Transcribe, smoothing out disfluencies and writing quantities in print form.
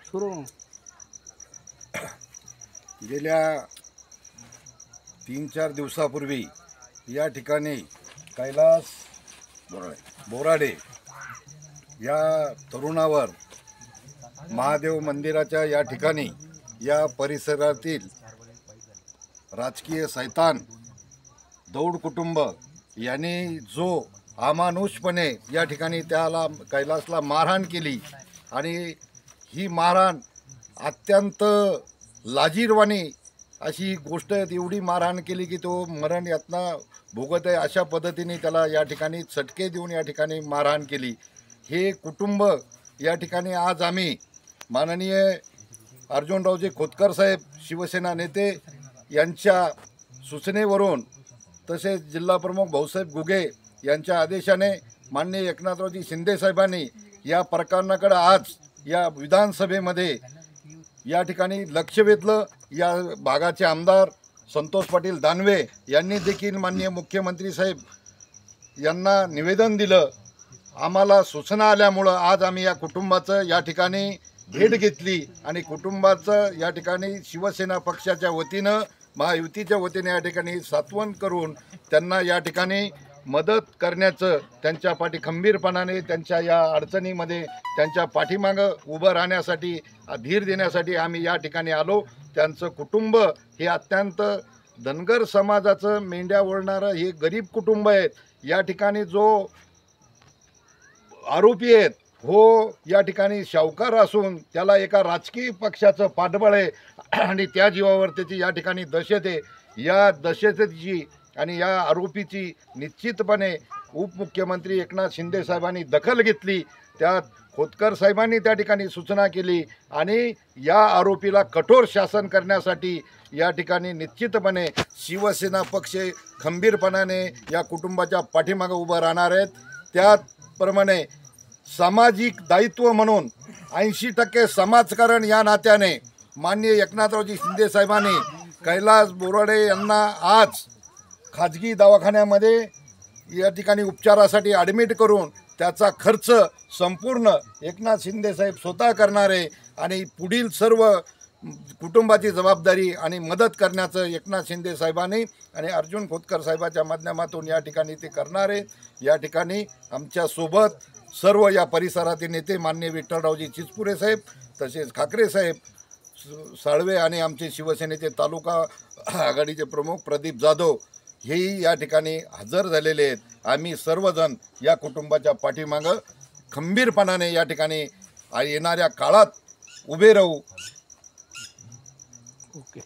सुरू गेल्या 3-4 दिवसापूर्वी या ठिकाणी कैलास बोराडे या तरुणावर महादेव मंदिराच्या या ठिकाणी या परिसरातील राजकीय सैतान दौड कुटुंब यांनी जो अमानुषपणे या ठिकाणी त्याला कैलासला मारहाण केली आणि ही मारहाण अत्यंत लाजीरवाणी अशी गोष्ट एवढी मारहाण केली की तो मरण यातना भोगत आहे अशा पद्धतीने त्याला या ठिकाणी चटके देऊन या ठिकाणी मारहाण केली। हे कुटुंब या ठिकाणी आज आम्ही माननीय अर्जुनरावजी खोतकर साहेब शिवसेना नेते यांच्या सूचनेवरून तसेच जिल्हा प्रमुख भाऊसाहेब गुगे यांच्या आदेशाने माननीय एकनाथरावजी शिंदे साहेबांनी या प्रकरणाकडे आज या विधानसभेमध्ये या ठिकाणी लक्ष वेधलं। या भागाचे आमदार संतोष पाटील दानवे यांनी देखील माननीय मुख्यमंत्री साहेब यांना निवेदन दिलं। आम्हाला सूचना आल्यामुळं आज आम्ही या कुटुंबाचं या ठिकाणी भेट घेतली आणि कुटुंबाचं या ठिकाणी शिवसेना पक्षाच्या वतीनं महायुतीच्या वतीने या ठिकाणी सांत्वन करून त्यांना या ठिकाणी मदत करण्याचं त्यांच्या पाठी खंबीरपणाने त्यांच्या या अडचणीमध्ये त्यांच्या पाठीमागं उभं राहण्यासाठी धीर देण्यासाठी आम्ही या ठिकाणी आलो। त्यांचं कुटुंब हे अत्यंत धनगर समाजाचं मेंढ्या ओढणारं हे गरीब कुटुंब आहे। या ठिकाणी जो आरोपी आहेत हो या ठिकाणी शाहूकार असून त्याला एका राजकीय पक्षाचं पाठबळ आहे आणि त्या जीवावर त्याची या ठिकाणी दहशत आहे। या दहशतीची आणि या आरोपीची निश्चितपणे उपमुख्यमंत्री एकनाथ शिंदे साहेबांनी दखल घेतली। त्यात खोतकर साहेबांनी त्या ठिकाणी सूचना केली आणि या आरोपीला कठोर शासन करण्यासाठी या ठिकाणी निश्चितपणे शिवसेना पक्ष खंबीरपणाने या कुटुंबाच्या पाठीमागे उभं राहणार आहेत। त्याचप्रमाणे सामाजिक दायित्व म्हणून 80% समाजकारण या नात्याने माननीय एकनाथरावजी शिंदे साहेबांनी कैलास बोराडे यांना आज खाजगी दवाखान्यामध्ये या ठिकाणी उपचारासाठी ॲडमिट करून त्याचा खर्च संपूर्ण एकनाथ शिंदे साहेब स्वतः करणार आहे आणि पुढील सर्व कुटुंबाची जबाबदारी आणि मदत करण्याचं एकनाथ शिंदे साहेबांनी आणि अर्जुन खोतकर साहेबाच्या माध्यमातून या ठिकाणी ते करणार आहे। या ठिकाणी आमच्यासोबत सर्व या परिसरातील नेते माननीय विठ्ठलरावजी चिचपुरे साहेब तसेच खाकरे साहेब साळवे आणि आमचे शिवसेनेचे तालुका आघाडीचे प्रमुख प्रदीप जाधव हेही या ठिकाणी हजर झालेले आहेत। आम्ही सर्वजण या कुटुंबाच्या पाठीमागं खंबीरपणाने या ठिकाणी येणाऱ्या काळात उभे राहू। ओके।